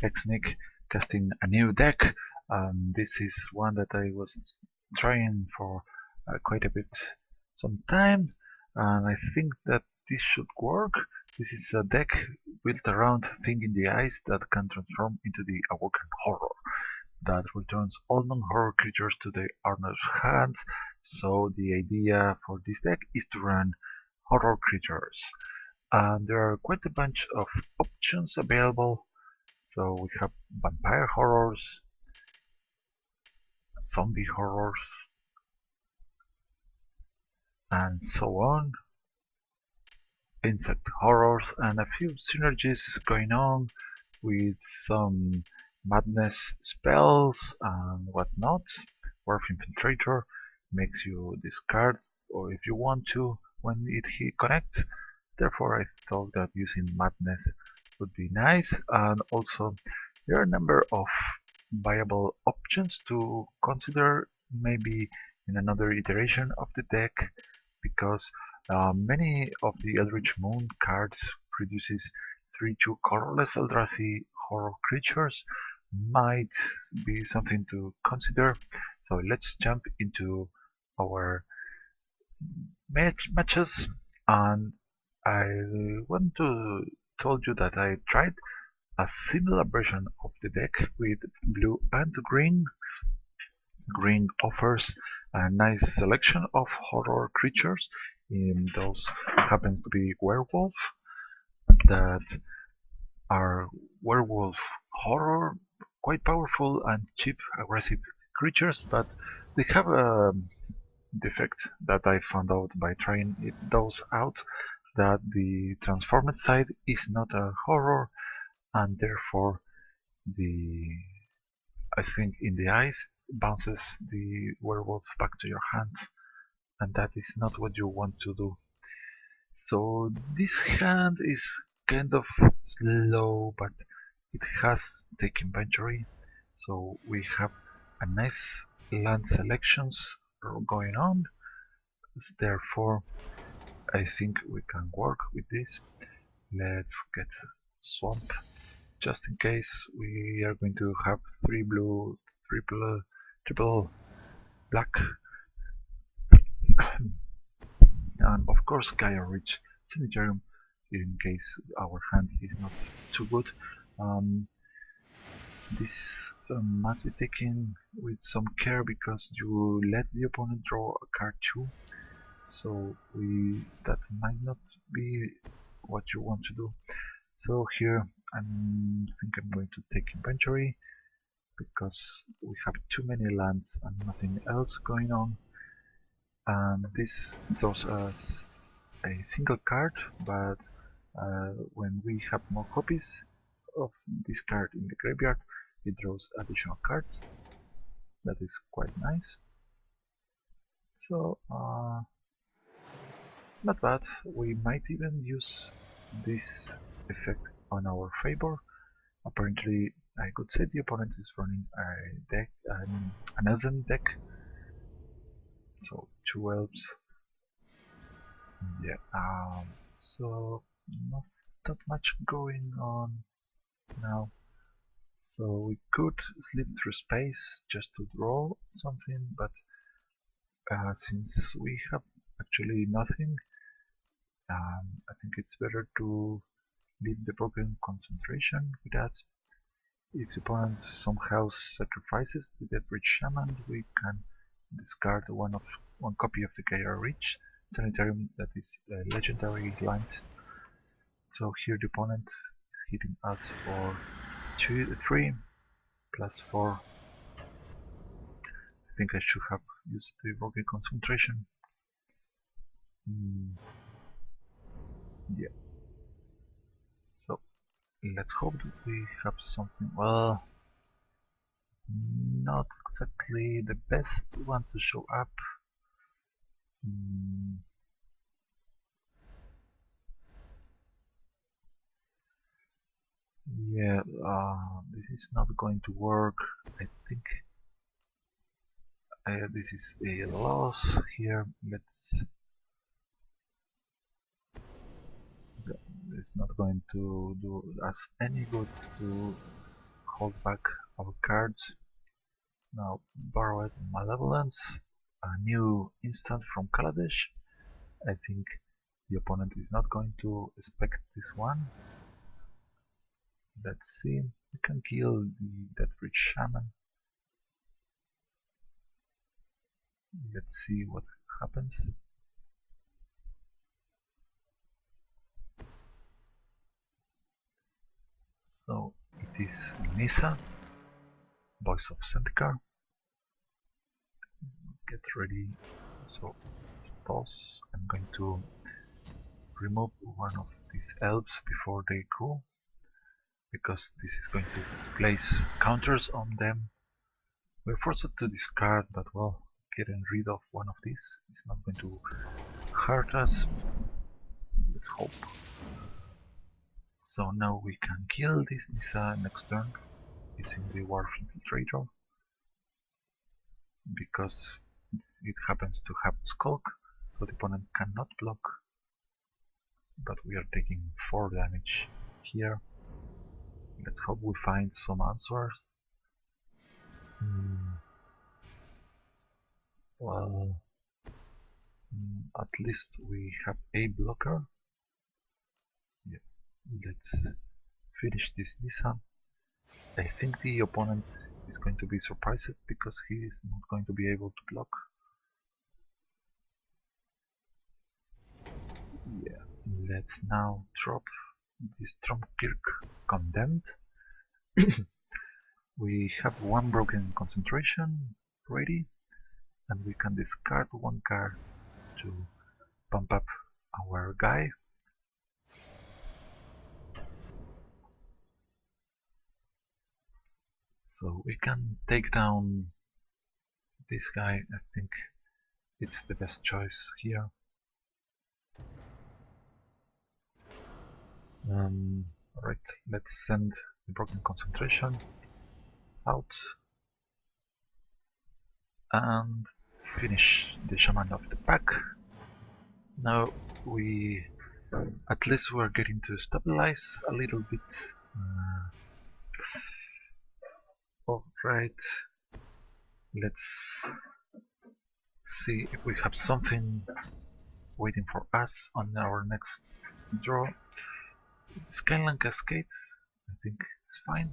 Exnick casting a new deck. This is one that I was trying for quite a bit some time, and I think that this should work. This is a deck built around Thing in the Eyes that can transform into the Awoken Horror that returns all non-horror creatures to the owner's hands. So the idea for this deck is to run horror creatures. There are quite a bunch of options available. So we have vampire horrors, zombie horrors, and so on. Insect horrors, and a few synergies going on with some madness spells and whatnot. Dwarf Infiltrator makes you discard, or if you want to, when it connects. Therefore, I thought that using madness would be nice, and also there are a number of viable options to consider maybe in another iteration of the deck, because many of the Eldritch Moon cards produces 3/2 colorless Eldrazi horror creatures might be something to consider. So let's jump into our matches, and I want to tell you that I tried a similar version of the deck with blue and green. Green offers a nice selection of horror creatures. Those happens to be werewolf that are werewolf horror, quite powerful and cheap aggressive creatures, but they have a defect that I found out by trying those out, that the transformed side is not a horror, and therefore the I think in the eyes bounces the werewolf back to your hands, and that is not what you want to do. So this hand is kind of slow, but it has take inventory, so we have a nice land selections going on. Therefore, I think we can work with this. Let's get swamp, just in case we are going to have 3 blue, triple black, and of course Gaia Rich Sanitarium in case our hand is not too good. This must be taken with some care because you let the opponent draw a card too, so that might not be what you want to do. So here I think I'm going to take inventory because we have too many lands and nothing else going on, and this draws us a single card, but when we have more copies of this card in the graveyard, it draws additional cards. That is quite nice. So not bad. We might even use this effect on our favor. Apparently, I could say the opponent is running a deck, an Elven deck. So 2 elves. Yeah. So not much going on now. So we could slip through space just to draw something, but since we have actually nothing, I think it's better to leave the broken concentration with us. If the opponent somehow sacrifices the Deathbridge Shaman, we can discard one copy of the Gaia Reach Sanitarium that is legendary land. So here the opponent is hitting us for 3 plus 4. I think I should have used the broken concentration. Yeah. So let's hope that we have something. Well, not exactly the best one to show up. Yeah, this is not going to work. I think this is a loss here. It's not going to do us any good to hold back our cards. Now Borrowed Malevolence, a new instant from Kaladesh. I think the opponent is not going to expect this one. Let's see, we can kill the Deathbridge Shaman. Let's see what happens. So it is Nissa, Voice of Zendikar. Get ready. So toss. I'm going to remove one of these elves before they grow, because this is going to place counters on them. We're forced to discard, but well, getting rid of one of these is not going to hurt us. Let's hope. So now we can kill this Nissa next turn using the Dwarf Infiltrator, because it happens to have Skulk, so the opponent cannot block, but we are taking 4 damage here. Let's hope we find some answers. Well, at least we have a blocker. Yeah. Let's finish this Nissa. I think the opponent is going to be surprised because he is not going to be able to block. Yeah, let's now drop this Stromkirk Condemned. We have one broken concentration ready, and we can discard one card to pump up our guy. So we can take down this guy. I think it's the best choice here. Alright, let's send the broken concentration out and finish the Shaman of the pack. Now at least we're getting to stabilize a little bit. Alright, let's see if we have something waiting for us on our next draw. Skyline Cascade, I think it's fine.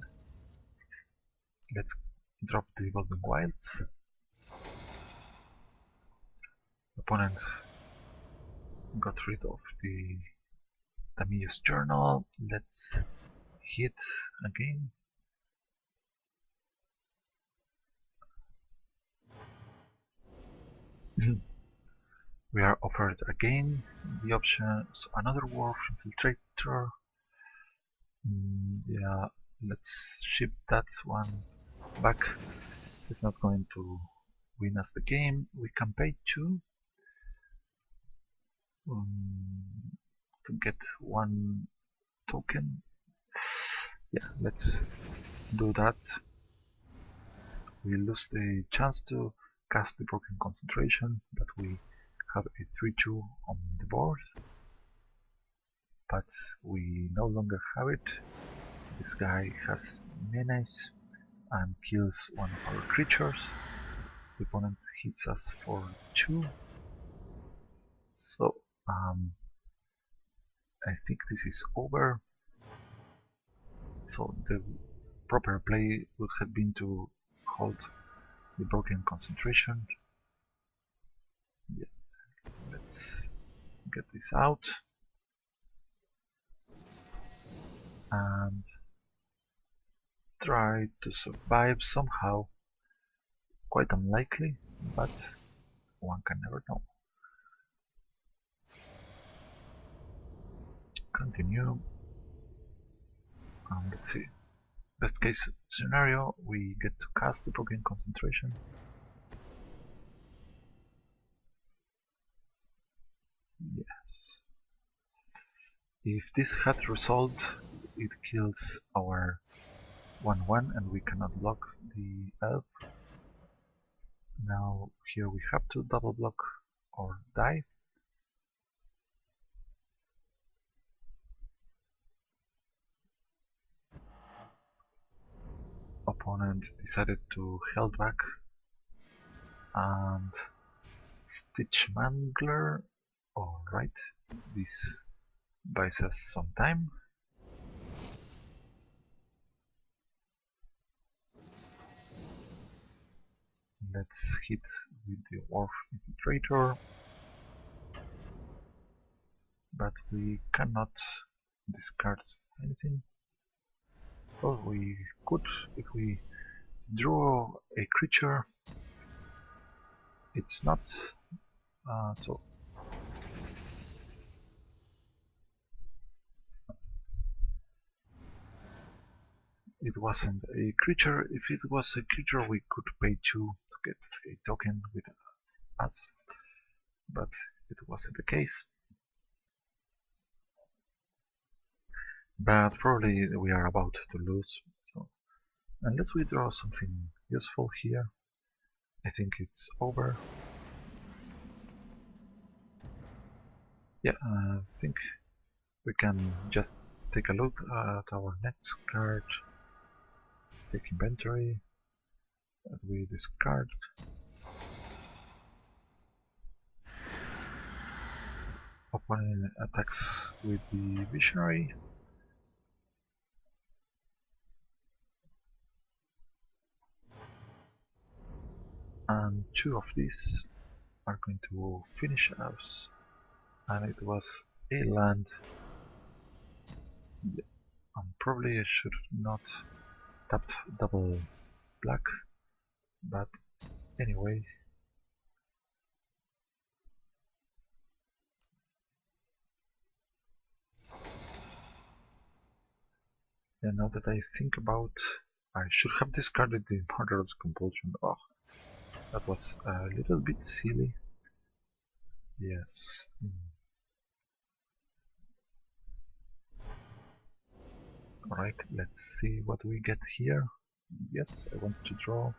Let's drop the Evolving Wilds. Opponent got rid of the Tamiya's Journal. Let's hit again. We are offered again the options, another Dwarf Infiltrator. Yeah, let's ship that one back. It's not going to win us the game. We can pay 2 to get 1 token. Yeah, let's do that. We lose the chance to cast the Broken Concentration, but we have a 3-2 on the board. But we no longer have it. This guy has menace and kills one of our creatures. The opponent hits us for 2. So I think this is over. So the proper play would have been to hold the Broken Concentration. Yeah. Let's get this out and try to survive somehow. Quite unlikely, but one can never know. Continue. Let's see. Best case scenario, we get to cast the Broken Concentration. Yes. If this had resolved, it kills our 1-1 and we cannot block the elf. Now here we have to double block or die. opponent decided to held back and Stitch Mangler. Alright, this buys us some time. Let's hit with the Wharf Infiltrator, but we cannot discard anything. Well, we could if we draw a creature. It's not so. It wasn't a creature. If it was a creature, we could pay 2 to get a token with us, but it wasn't the case. But probably we are about to lose, so unless we draw something useful here, I think it's over. Yeah, I think we can just take a look at our next card, take inventory, that we discard. Opponent attacks with the Visionary. And 2 of these are going to finish us. And it was a land. Probably I should not tap double black, but anyway. And now that I think about, I should have discarded the Murderous Compulsion. Oh, that was a little bit silly. Yes. Alright, let's see what we get here. Yes, I want to draw,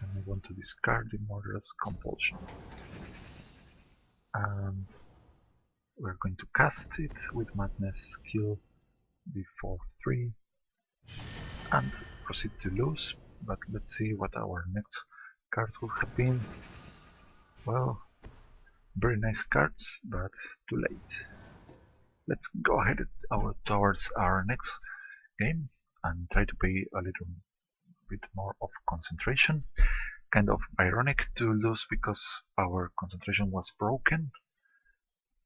and I want to discard the Murderous Compulsion. And we're going to cast it with Madness, kill the 4/3, and proceed to lose. But let's see what our next card would have been. Well, very nice cards, but too late. Let's go ahead towards our next game and try to pay a little bit more of concentration. Kind of ironic to lose because our concentration was broken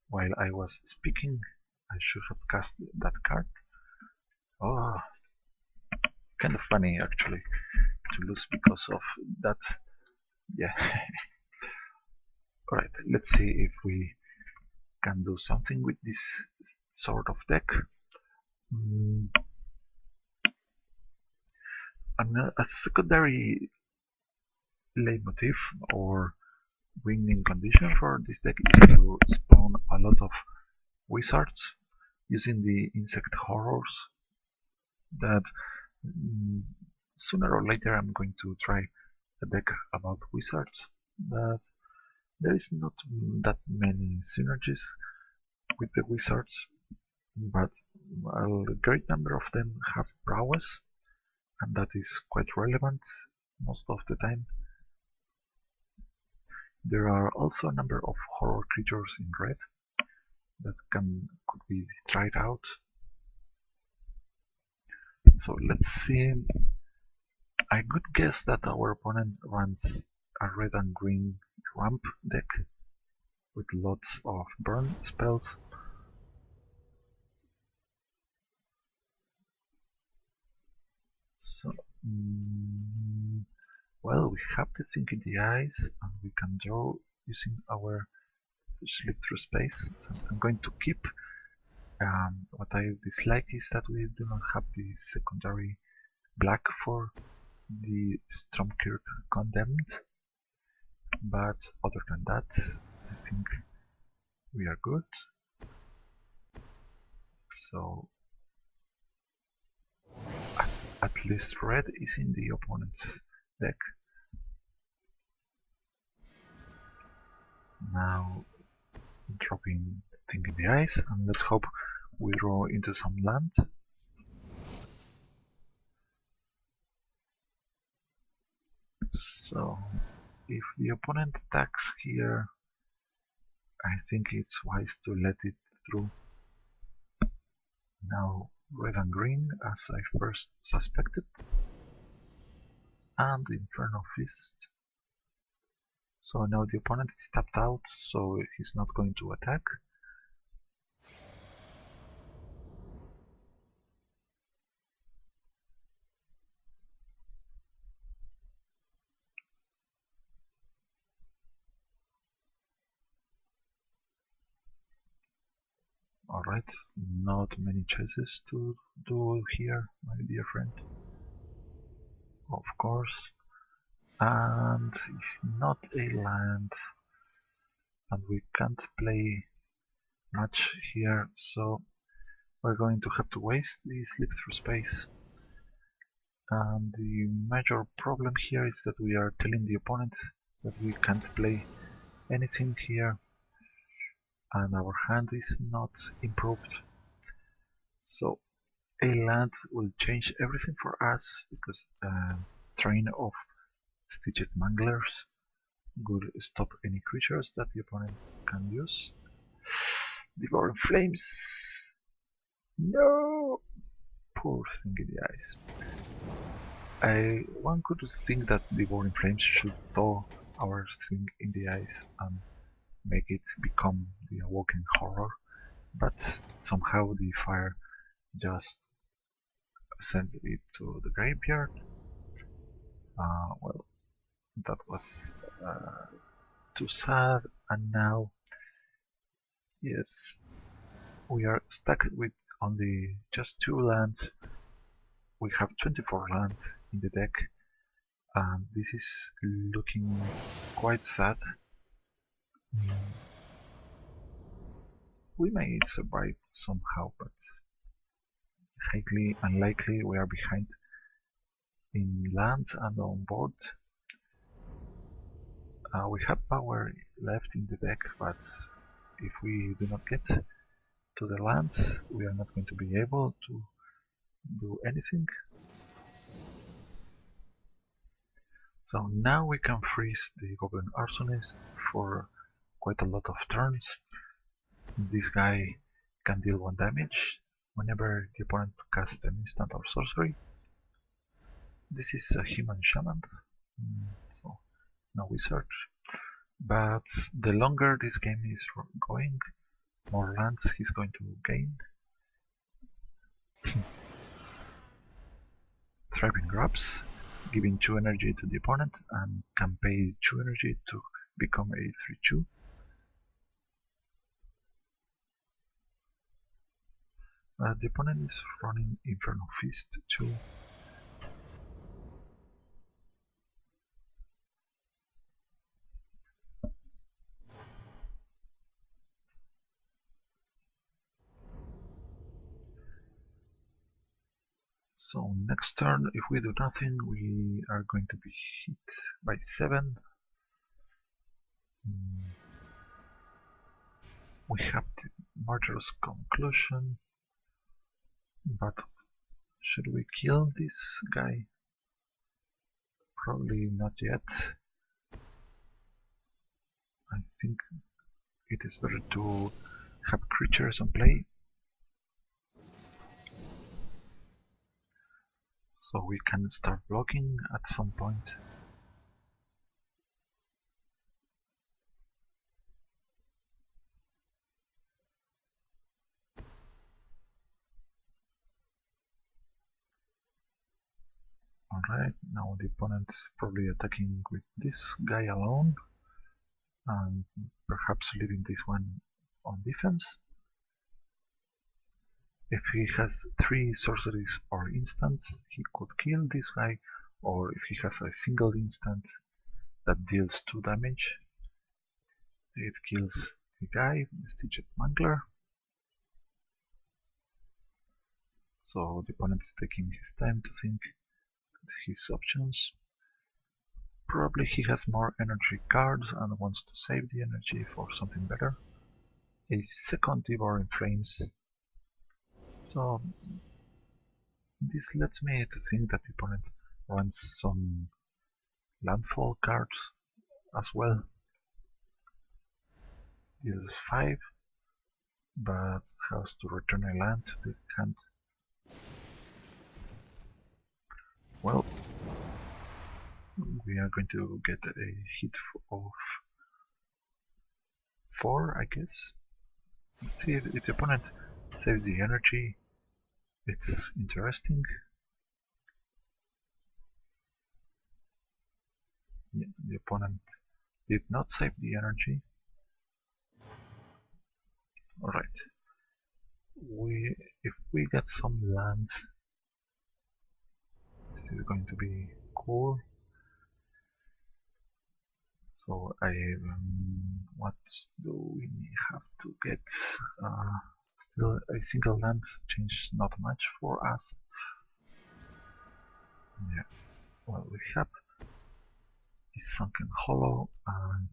while I was speaking. I should have cast that card. Oh, kind of funny actually to lose because of that. Yeah. Alright, let's see if we can do something with this sort of deck. A secondary leitmotif or winning condition for this deck is to spawn a lot of wizards using the insect horrors that sooner or later I'm going to try a deck about wizards, but there is not that many synergies with the wizards, but a great number of them have prowess, and that is quite relevant most of the time. There are also a number of horror creatures in red that could be tried out. So let's see. I could guess that our opponent runs a red and green ramp deck with lots of burn spells. So, well, we have the thing in the eyes, and we can draw using our slip through space. So I'm going to keep. What I dislike is that we do not have the secondary black for the Stromkirk Condemned, but other than that, I think we are good. So at least red is in the opponent's deck. Now dropping thing in the ice, and let's hope we draw into some land. So if the opponent attacks here, I think it's wise to let it through. Now red and green, as I first suspected, and Inferno Fist. So now the opponent is tapped out, so he's not going to attack. Alright, not many choices to do here, my dear friend. Of course. And it's not a land, and we can't play much here, so we're going to have to waste the slip through space. And the major problem here is that we are telling the opponent that we can't play anything here, and our hand is not improved. So a land will change everything for us, because a train of stitched manglers would stop any creatures that the opponent can use. Devouring Flames! No! Poor thing in the eyes. One could think that Devouring Flames should thaw our thing in the eyes and make it become the awoken horror, but somehow the fire just sent it to the graveyard. Well, that was too sad, and now, yes, we are stuck with only just 2 lands. We have 24 lands in the deck, and this is looking quite sad. We may survive somehow, but highly unlikely. We are behind in lands and on board. We have power left in the deck, but if we do not get to the lands, we are not going to be able to do anything. So now we can freeze the Goblin Arsonist for quite a lot of turns. This guy can deal 1 damage whenever the opponent casts an instant or sorcery. This is a human shaman, so no wizard. But the longer this game is going, more lands he's going to gain. Thriving Grubs, giving 2 energy to the opponent and can pay 2 energy to become a 3/2. The opponent is running Inferno Fist too. So next turn, if we do nothing, we are going to be hit by 7. We have the Murderous Conclusion, but should we kill this guy? Probably not yet. I think it is better to have creatures on play. So we can start blocking at some point. Alright, now the opponent is probably attacking with this guy alone, and perhaps leaving this one on defense. If he has 3 sorceries or instants, he could kill this guy, or if he has a single instant that deals 2 damage, it kills the guy, the Stitched Mangler. So the opponent is taking his time to think his options. Probably he has more energy cards and wants to save the energy for something better. A second Devouring Flames. So this lets me to think that the opponent wants some landfall cards as well. Deals 5, but has to return a land to the hand. Well, we are going to get a hit of 4, I guess. Let's see if the opponent saves the energy. It's interesting. Yeah, the opponent did not save the energy. Alright. If we get some land, this is going to be cool. So what do we have to get? Still a single land change not much for us. Yeah. Well, we have is Sunken Hollow, and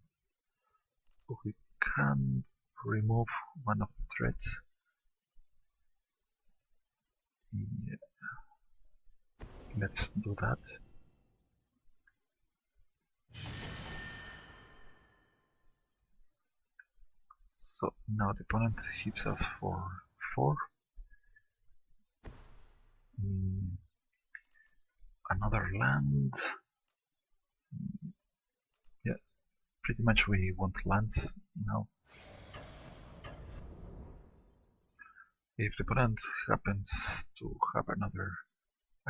we can remove one of the threats. Yeah. Let's do that. So now the opponent hits us for 4. Another land. Yeah, pretty much we want lands now. If the opponent happens to have a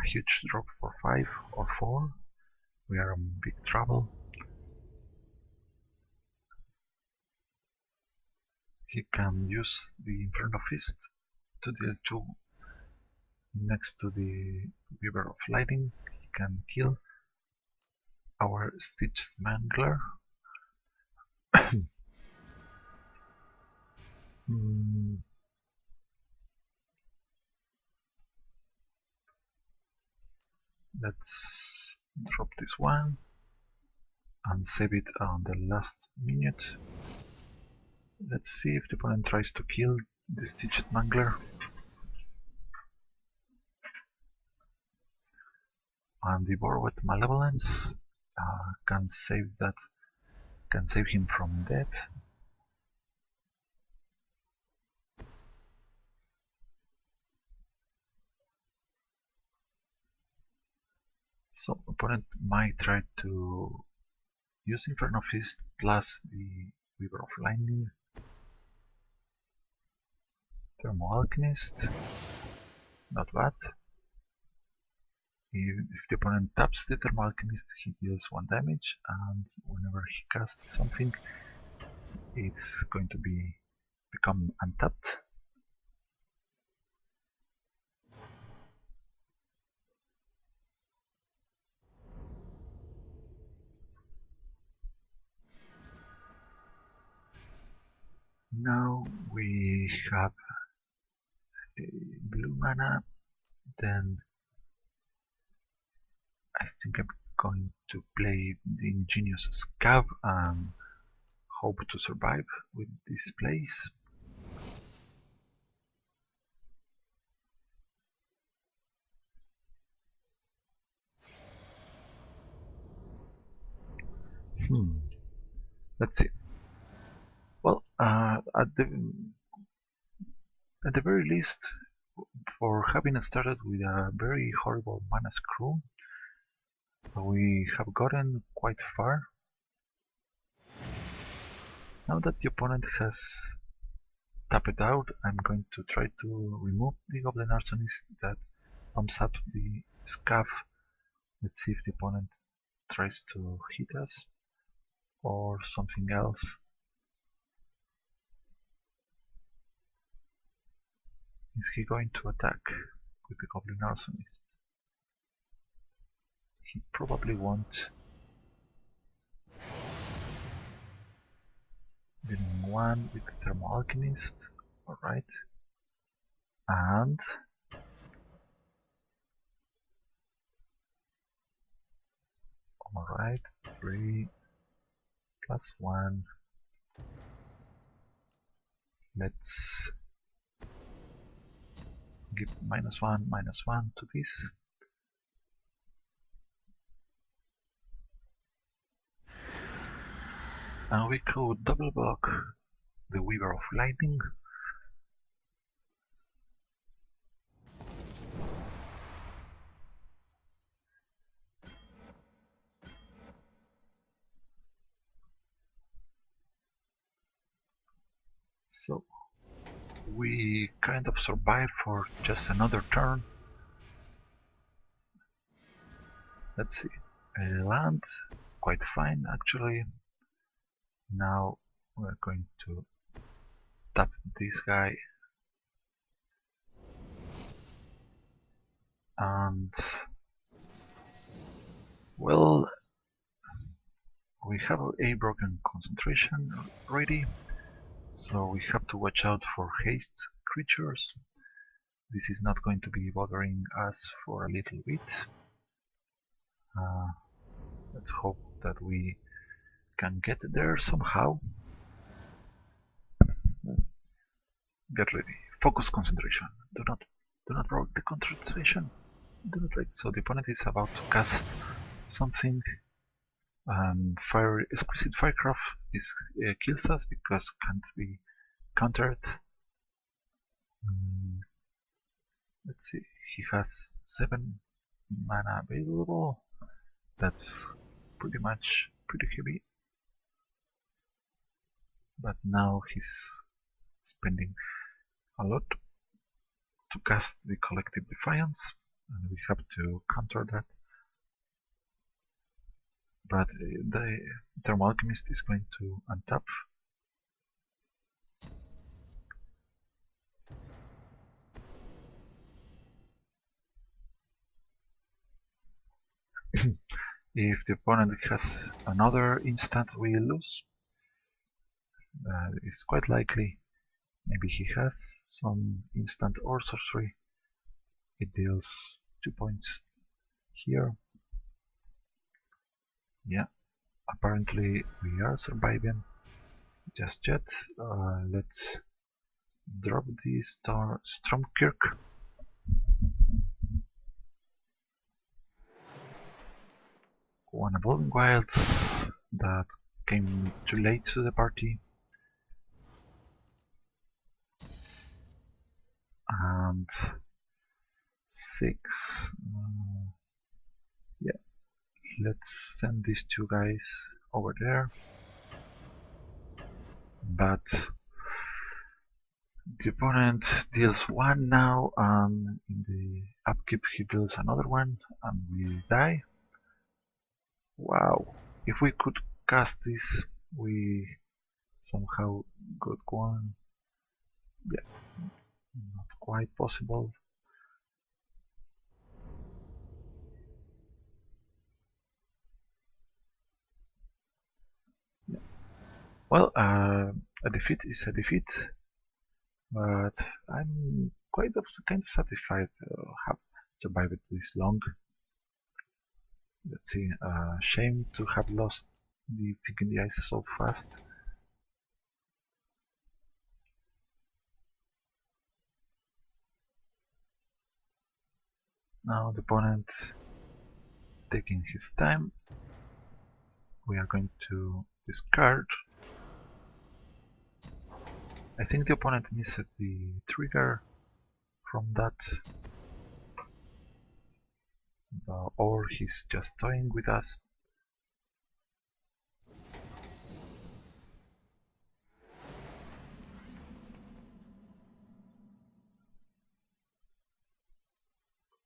huge drop for 5 or 4, we are in big trouble. He can use the Inferno Fist to deal 2 next to the Weaver of Lightning. He can kill our Stitched Mangler. Let's drop this one and save it on the last minute. Let's see if the opponent tries to kill the Stitched Mangler. And the Borrowed Malevolence can save him from death. So opponent might try to use Inferno Fist plus the Weaver of Lightning. Thermo Alchemist, not bad. If the opponent taps the Thermo Alchemist, he deals 1 damage, and whenever he casts something, it's going to become untapped. Now we have a blue mana, then I think I'm going to play the Ingenious Scav and hope to survive with this place. Let's see. Well, at the very least, for having started with a very horrible mana screw, we have gotten quite far. Now that the opponent has tapped out, I'm going to try to remove the Goblin Arsonist that pumps up the Scav. Let's see if the opponent tries to hit us or something else. Is he going to attack with the Goblin Arsonist? He probably won't. Dealing 1 with the Thermo Alchemist. Alright. And alright, 3 plus 1. Let's give -1 to this. And we could double block the Weaver of Lightning. So we kind of survived for just another turn. Let's see. Land, quite fine actually. Now we're going to tap this guy. And well, we have a broken concentration ready, so we have to watch out for haste creatures. This is not going to be bothering us for a little bit. Let's hope that we can get there somehow. Get ready. Focus concentration. Do not break the concentration. Do not break. So the opponent is about to cast something, and exquisite firecraft kills us because can't be countered. Let's see. He has 7 mana available. That's pretty heavy. But now he's spending a lot to cast the Collective Defiance, and we have to counter that. But the Thermal Alchemist is going to untap. If the opponent has another instant we lose, it's quite likely. Maybe he has some instant or sorcery. It deals 2 points here. Yeah, apparently we are surviving just yet. Let's drop the Stormkirk. One Evolving Wilds that came too late to the party. And 6. Yeah, let's send these 2 guys over there. But the opponent deals 1 now, and in the upkeep he deals another 1, and we die. Wow, if we could cast this, we somehow got 1. Yeah, not quite possible. Yeah. Well, a defeat is a defeat, but I'm kind of satisfied to have survived this long. Let's see, shame to have lost the Thick in the Ice so fast. Now the opponent taking his time. We are going to discard. I think the opponent missed the trigger from that, or he's just toying with us.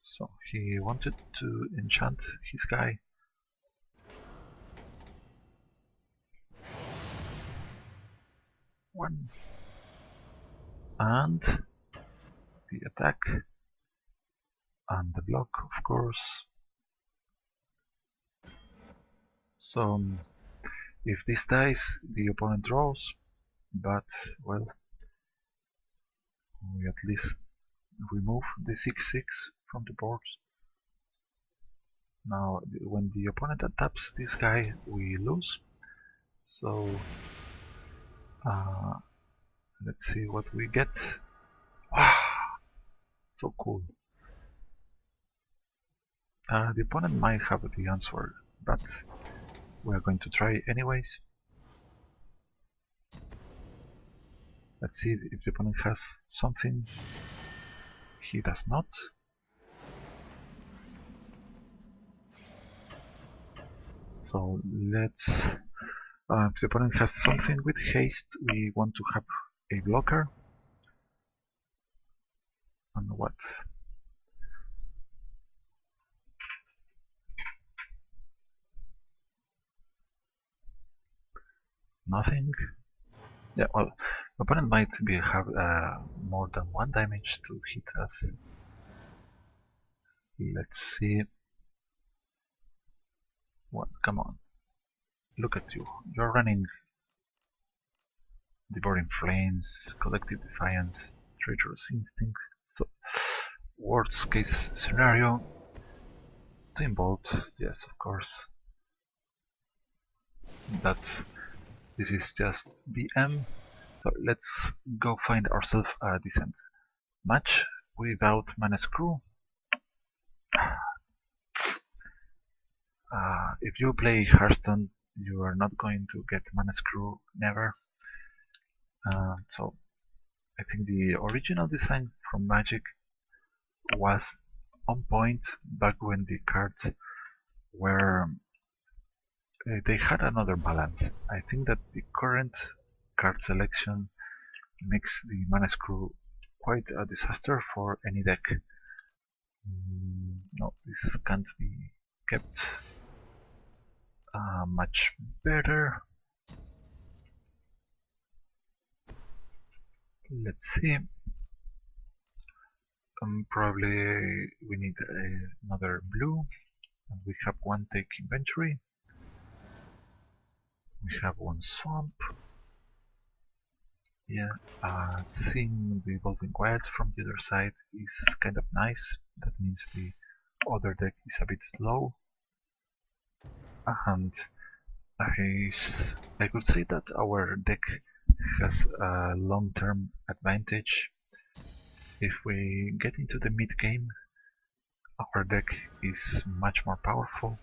So he wanted to enchant his guy. One. And the attack. And the block, of course. So if this dies, the opponent draws. But, well, we at least remove the 6/6 from the board. Now, when the opponent attacks this guy, we lose. So, let's see what we get. Wow, so cool. The opponent might have the answer, but we are going to try anyways. Let's see if the opponent has something. He does not. So let's... if the opponent has something with haste, we want to have a blocker. And what? Nothing. Yeah, well, opponent might have more than one damage to hit us. Let's see. What? Come on. Look at you. You're running Devouring Flames, Collective Defiance, Traitorous Instinct. So, worst case scenario. Twin Bolt, yes, of course. But this is just BM. So let's go find ourselves a decent match without Mana Screw. If you play Hearthstone, you are not going to get Mana Screw, never. So I think the original design from Magic was on point back when the cards were they had another balance. I think that the current card selection makes the Mana Screw quite a disaster for any deck. No, this can't be kept much better. Let's see. Probably we need another blue, and we have one take inventory. We have one swamp. Yeah, seeing the evolving wilds from the other side is kind of nice. That means the other deck is a bit slow. And I could say that our deck has a long-term advantage. If we get into the mid-game, our deck is much more powerful.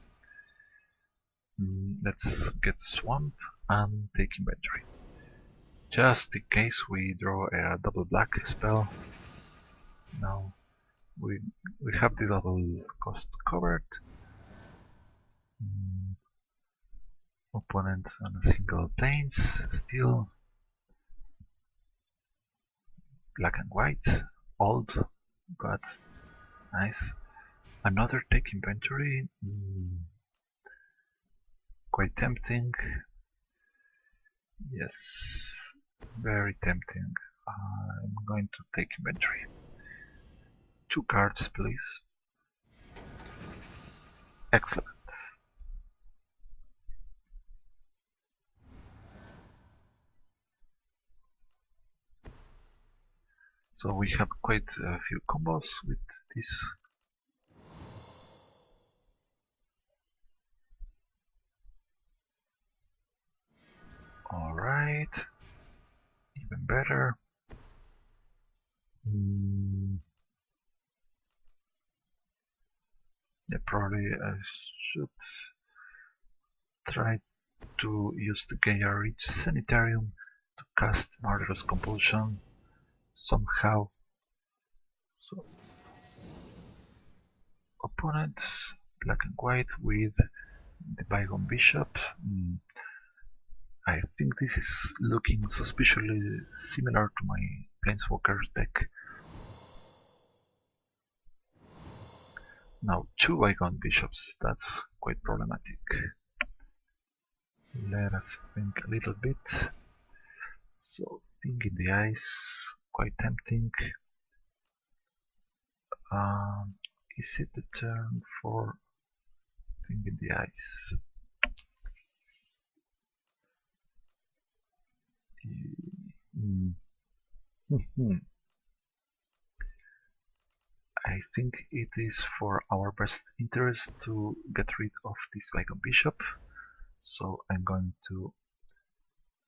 Let's get Swamp and take inventory. Just in case we draw a double black spell. Now we have the double cost covered. Opponent on a single planes, still black and white, old, but nice. Another take inventory, quite tempting. Yes, very tempting. I'm going to take inventory. 2 cards, please. Excellent. So we have quite a few combos with this. Alright, even better. Yeah, probably I should try to use the Gaia Reach Sanitarium to cast Murderous Compulsion somehow. So, opponent black and white with the Bygone Bishop. I think this is looking suspiciously similar to my Planeswalker deck. Now 2 Bygone Bishops, that's quite problematic. Let us think a little bit. So, Thing in the Ice, quite tempting. Is it the turn for Thing in the Ice? I think it is for our best interest to get rid of this Bygone Bishop, so I'm going to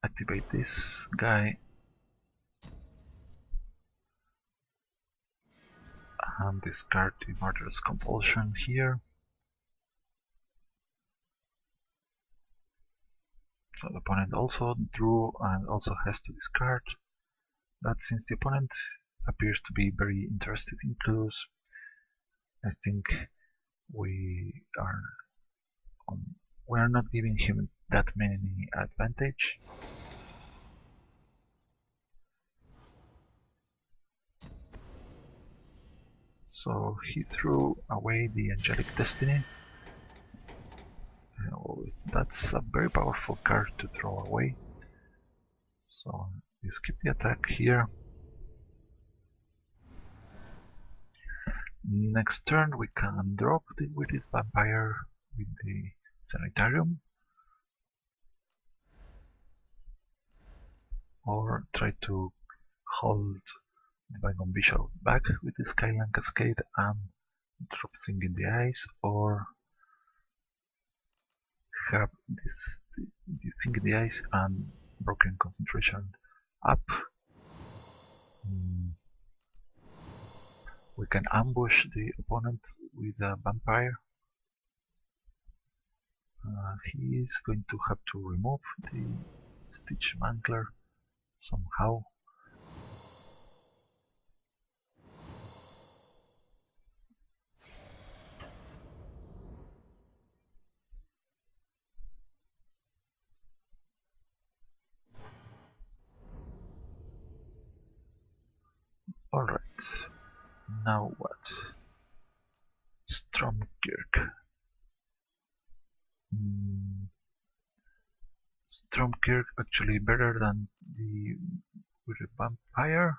activate this guy and discard the Murderous Compulsion here. So the opponent also drew and also has to discard. that since the opponent appears to be very interested in clues, I think we are we are not giving him that many advantage. So he threw away the Angelic Destiny. That's a very powerful card to throw away. So we skip the attack here. Next turn we can drop the Weirded Vampire with the Sanitarium, or try to hold the Bygone Bishop back with the Skyline Cascade and drop Thing in the Eyes, or have the Thing in the Eyes and Broken Concentration up. We can ambush the opponent with a Vampire. He is going to have to remove the Stitch Mantler somehow. Alright, now what? Stromkirk. Stromkirk actually better than the Weirded Vampire.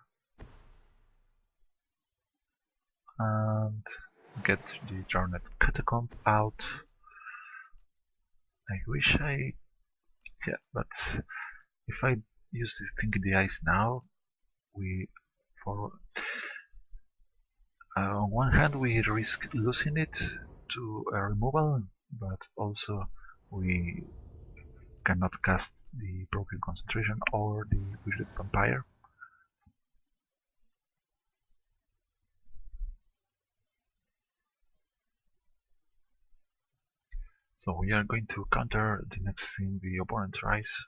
And get the Drowned Catacomb out. I wish yeah, but if I use this Thing in the Eyes now, on one hand we risk losing it to a removal, but also we cannot cast the Broken Concentration or the Weirded Vampire. So we are going to counter the next thing the opponent tries,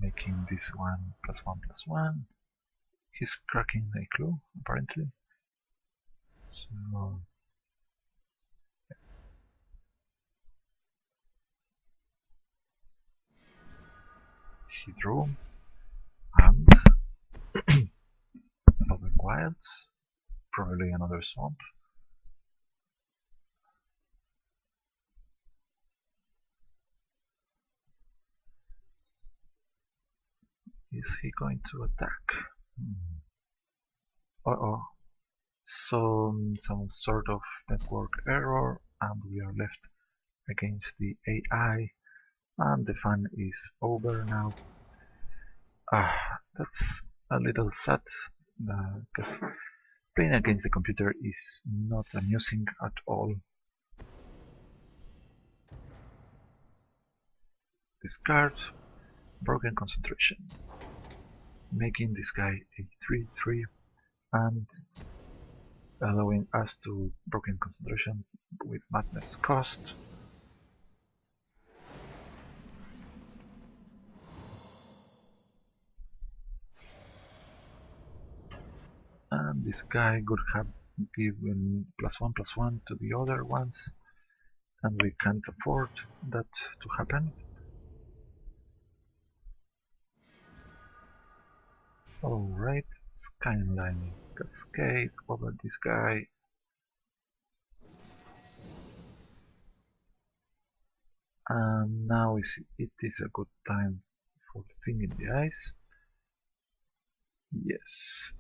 making this one +1/+1. He's cracking a clue, apparently. So he drew, and Open Wilds, probably another swamp. Is he going to attack? Uh-oh. So some sort of network error, and we are left against the AI, and the fun is over now. That's a little sad, because playing against the computer is not amusing at all. Discard Broken Concentration, making this guy a 3/3 and allowing us to Broken Concentration with Madness cost. And this guy could have given +1/+1 to the other ones, and we can't afford that to happen. Alright, Skyline Cascade over this guy. And now it is a good time for the Thing in the Eyes. Yes.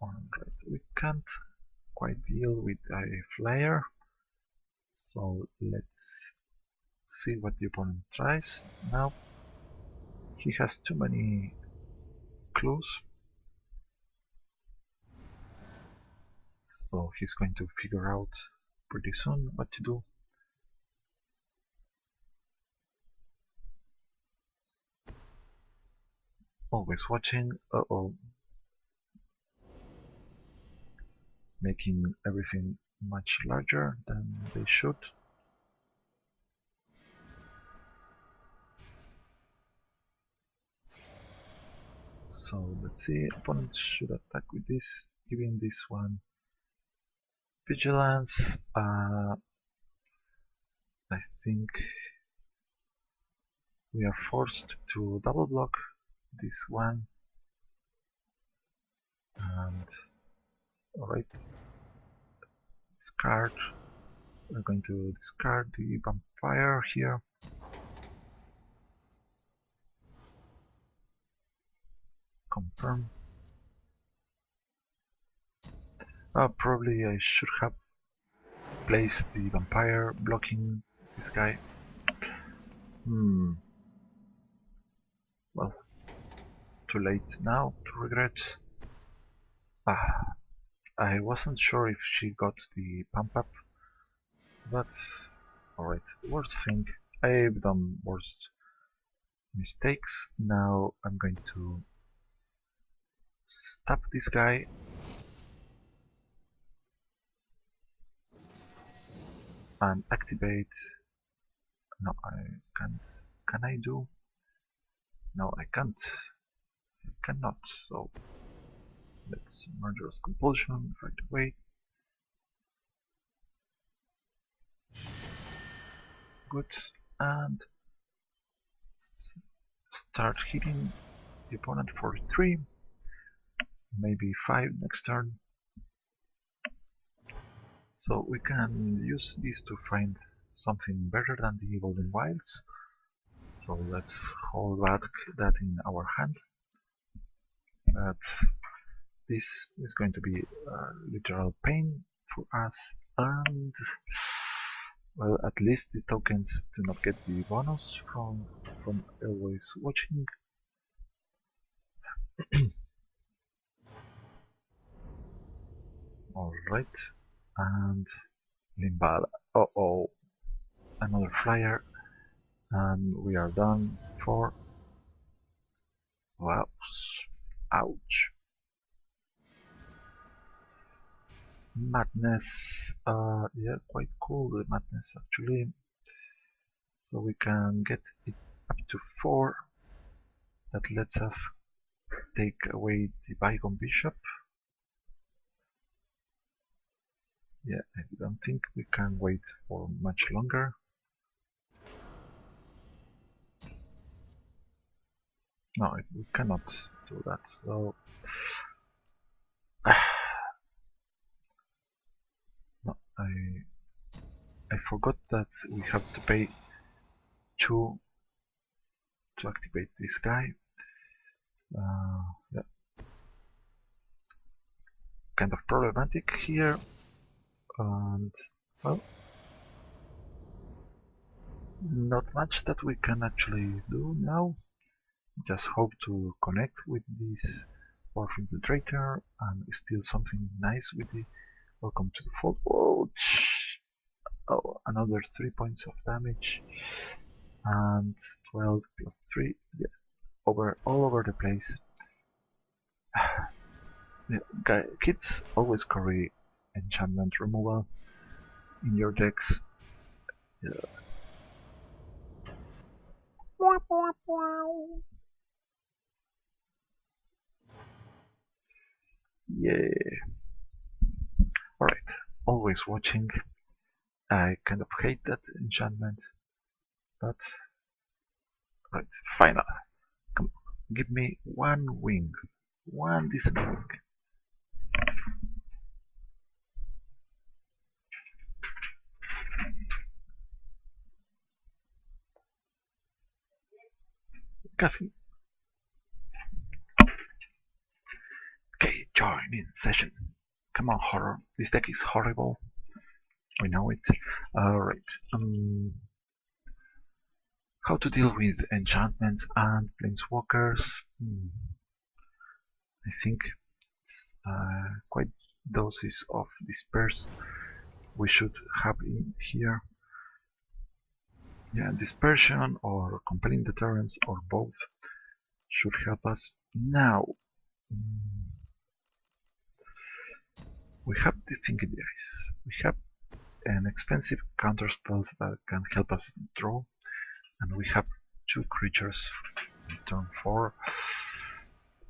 Alright, we can't quite deal with a flyer, so let's see what the opponent tries now. He has too many clues, so he's going to figure out pretty soon what to do. Always watching. Uh-oh. Making everything much larger than they should. So let's see, opponent should attack with this, giving this one vigilance. I think we are forced to double block this one. And alright, discard. We're going to discard the vampire here. Confirm. Probably I should have placed the vampire blocking this guy. Well, too late now to regret. I wasn't sure if she got the pump up, but alright, worst thing. I've done worst mistakes. Now I'm going to stop this guy. And activate. No, I can't. Can I do? No, I can't. I cannot. So let's murderous compulsion right away. Good. And start hitting the opponent for 3, maybe 5 next turn. So we can use this to find something better than the Golden Wilds. So let's hold back that in our hand. But this is going to be a literal pain for us, and well, at least the tokens do not get the bonus from always watching. Alright, and Limbala. Oh, another flyer, and we are done for. Wow, ouch. Madness, yeah, quite cool, the madness actually. So we can get it up to 4. That lets us take away the bygone bishop. Yeah, I don't think we can wait for much longer. No, we cannot do that, so... No, I forgot that we have to pay 2 to activate this guy. Yeah. Kind of problematic here, and well, not much that we can actually do now. Just hope to connect with this Orf Infiltrator and steal something nice with the Welcome to the Fold. Oh, another 3 points of damage, and 12 plus 3, yeah, all over the place. Yeah, kids always carry enchantment removal in your decks. Yeah. Yeah. Alright, always watching. I kind of hate that enchantment, but right, final. Come on, give me one wing, one decent wing. Cassie. Okay, join in session. Come on, horror. This deck is horrible. We know it. Alright. How to deal with enchantments and planeswalkers? I think it's quite doses of disperse we should have in here. Yeah, dispersion or compelling deterrence or both should help us. Now we have the thinking dice. We have an expensive counterspell that can help us draw, and we have 2 creatures in turn 4.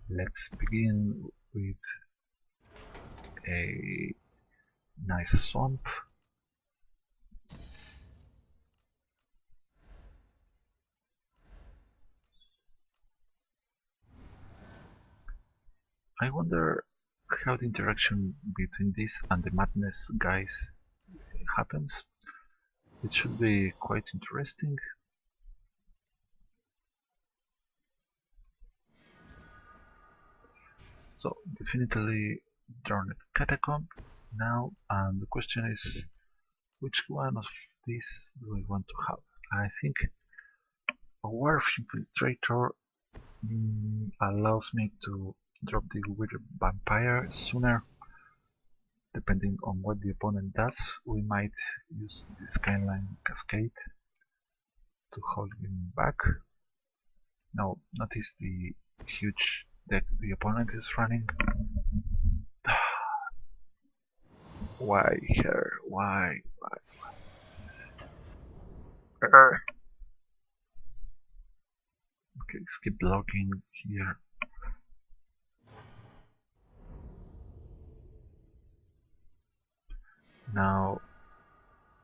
Let's begin with a nice swamp. I wonder how the interaction between this and the madness guys happens. It should be quite interesting. So definitely Drowned Catacomb now, and the question is which one of these do I want to have? I think a Wharf Infiltrator allows me to drop the Wither Vampire sooner. Depending on what the opponent does, we might use the Skyline Cascade to hold him back. Now, notice the huge deck the opponent is running. Why her? Why? Okay, skip blocking here. Now,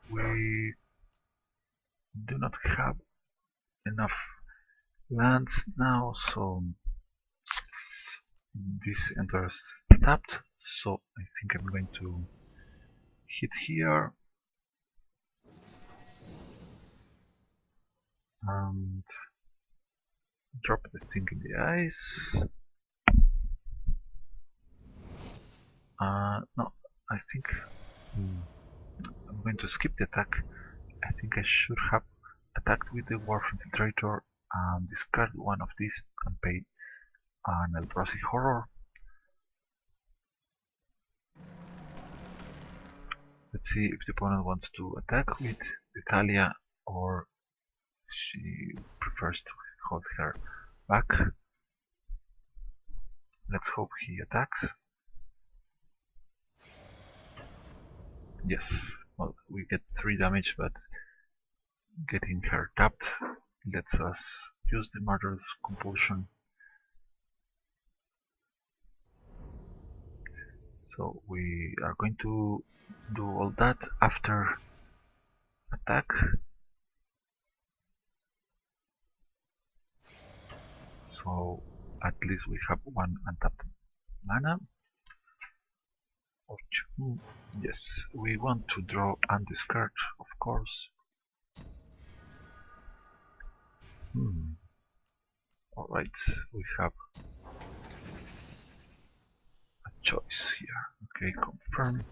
we do not have enough lands now, so this enters tapped, so I think I'm going to hit here and drop the thing in the ice. No, I think I'm going to skip the attack. I think I should have attacked with the Wharf Infiltrator and discard one of these and pay an Eldrazi Horror. Let's see if the opponent wants to attack with the Thalia or she prefers to hold her back. Let's hope he attacks. Yes, well, we get 3 damage, but getting her tapped lets us use the Murderous Compulsion. So we are going to do all that after attack. So at least we have 1 untapped mana. Or 2. Yes, we want to draw and discard, of course. Alright, we have a choice here. Okay, confirm.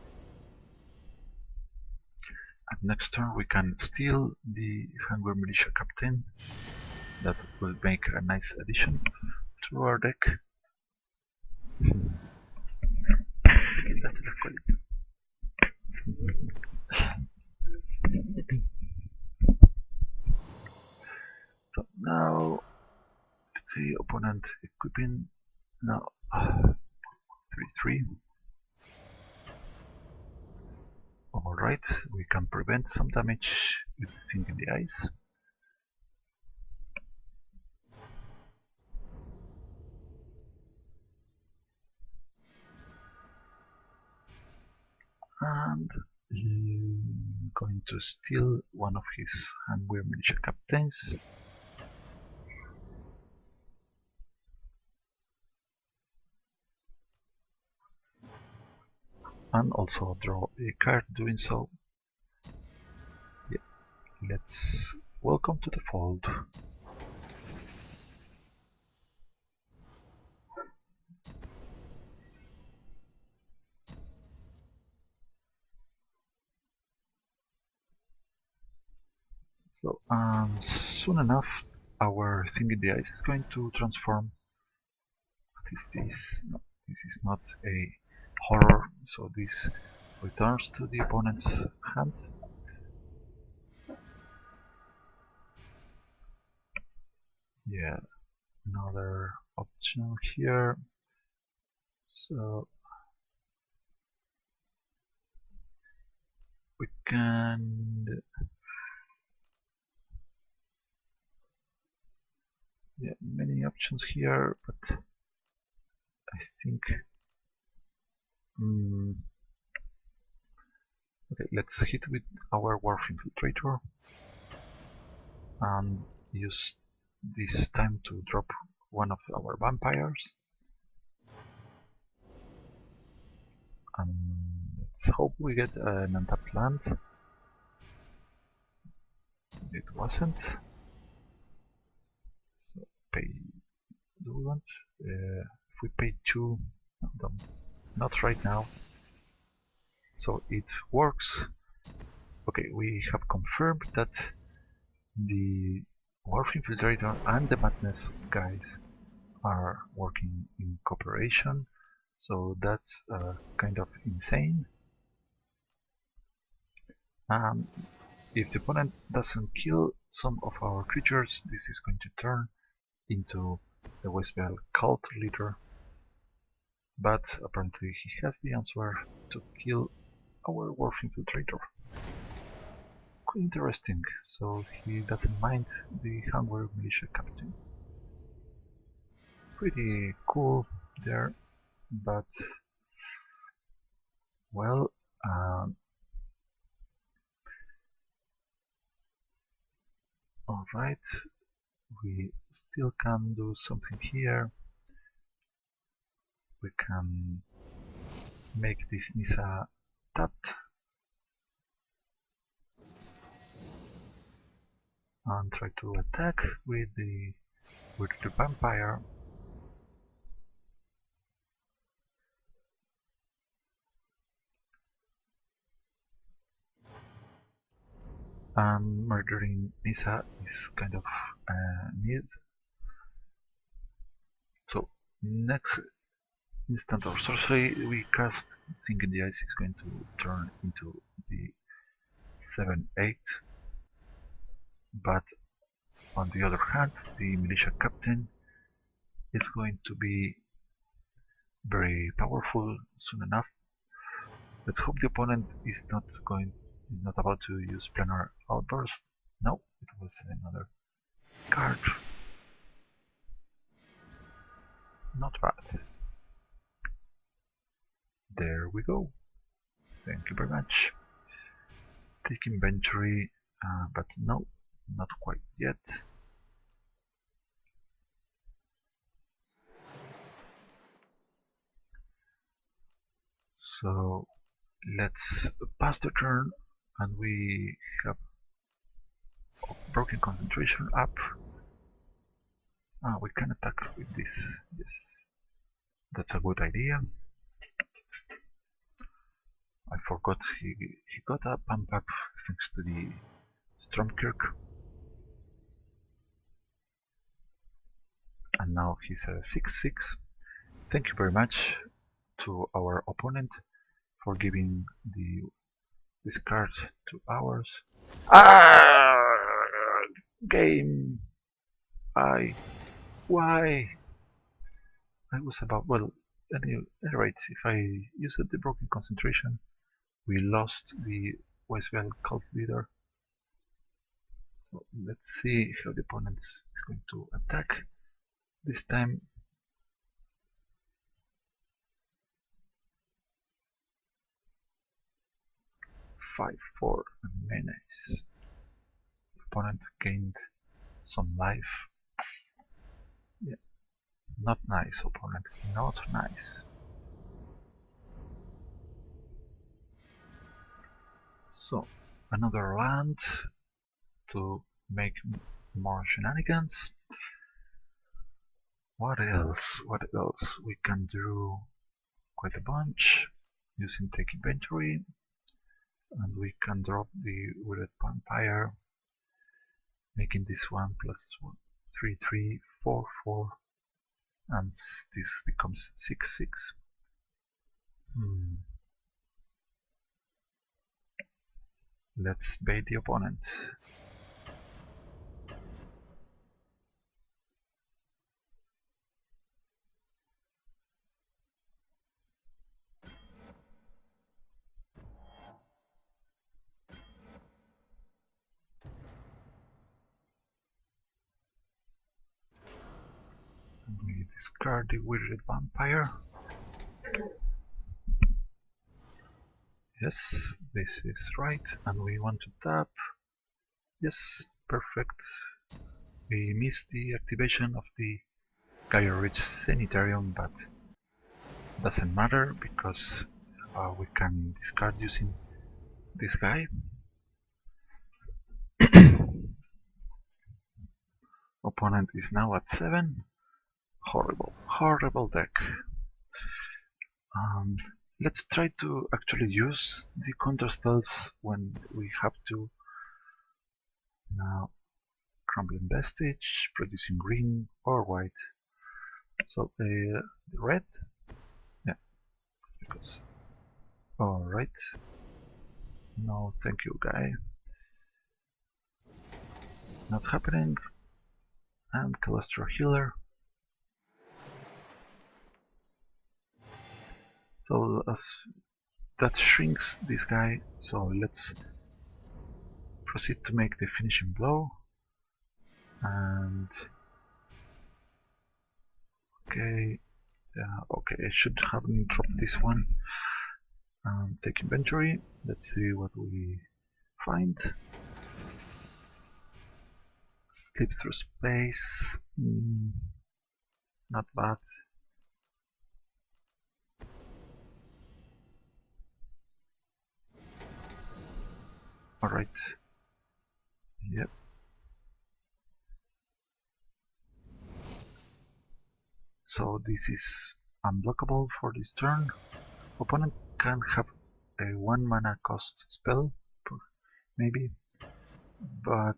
And next turn we can steal the Hungry Militia Captain. That will make a nice addition to our deck. So now let's see, opponent equipping now 3-3. Alright, we can prevent some damage with the thing in the ice. And going to steal one of his Hungry Militia Captains. And also draw a card doing so. Yeah, let's welcome to the fold. So soon enough our thing in the ice is going to transform. What is this? No, this is not a horror, so this returns to the opponent's hand. Yeah, another option here. So we can many options here, but I think. Okay, let's hit with our Wharf Infiltrator and use this time to drop one of our vampires. And let's hope we get an untapped land. It wasn't. So pay. Do we want? If we pay 2, no, not right now. So it works. Okay, we have confirmed that the Wharf Infiltrator and the Madness guys are working in cooperation. So that's kind of insane. If the opponent doesn't kill some of our creatures, this is going to turn into the Westbell cult leader. But apparently he has the answer to kill our Wharf Infiltrator. Quite interesting, so he doesn't mind the Hungry Militia Captain. Pretty cool there, but well, alright, we still can do something here. We can make this Nisa tapped and try to attack with the vampire. And murdering Nisa is kind of need. So next instant of sorcery we cast Thing in the Ice is going to turn into the 7-8, but on the other hand the militia captain is going to be very powerful soon enough. Let's hope the opponent is not about to use planar outburst. No, it was another card. Not bad. There we go. Thank you very much. Take inventory, but no, not quite yet. So let's pass the turn, and we have broken concentration up. We can attack with this. Yes, that's a good idea. I forgot he got a pump up thanks to the Stormkirk. And now he's a 6-6. Thank you very much to our opponent for giving this card to ours. Game. Why? I was about, well, at any rate, if I used the broken concentration, we lost the Westbell cult leader. So let's see how the opponent is going to attack. This time 5-4 menace. The opponent gained some life. Yeah. Not nice, opponent. Not nice. So, another land to make more shenanigans. What else? What else? We can do quite a bunch using take inventory, and we can drop the Wooded Vampire, making this one plus 1, 3, 4, 4, and this becomes 6-6. Let's bait the opponent. And we discard the Weirded Vampire. Yes, this is right, and we want to tap. Yes, perfect. We missed the activation of the Gaia Ridge Sanitarium, but doesn't matter because we can discard using this guy. Opponent is now at 7. Horrible, horrible deck. Um, let's try to actually use the counter spells when we have to. Now, Crumbling Vestige, producing green or white. So, red? Yeah, that's because. Alright. No, thank you, guy. Not happening. And Calastro Healer. So, as that shrinks this guy, so let's proceed to make the finishing blow. And okay, okay, I should have dropped this one. Take inventory. Let's see what we find. Slip through space. Not bad. Alright. Yep. So this is unblockable for this turn. Opponent can have a 1 mana cost spell, maybe, but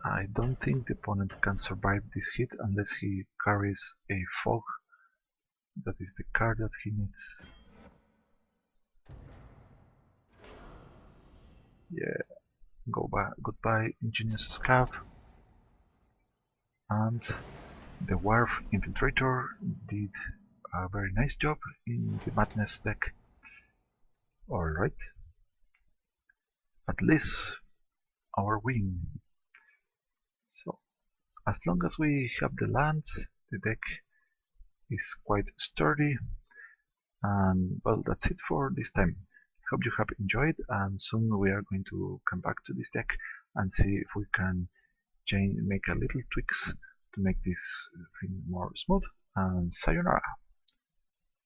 I don't think the opponent can survive this hit unless he carries a fog. That is the card that he needs. Yeah, goodbye, Ingenious Scav. And the Wharf Infiltrator did a very nice job in the Madness deck. Alright. At least our win. So, as long as we have the lands, the deck is quite sturdy. And well, that's it for this time. Hope you have enjoyed, and soon we are going to come back to this deck and see if we can make a little tweaks to make this thing more smooth. And sayonara.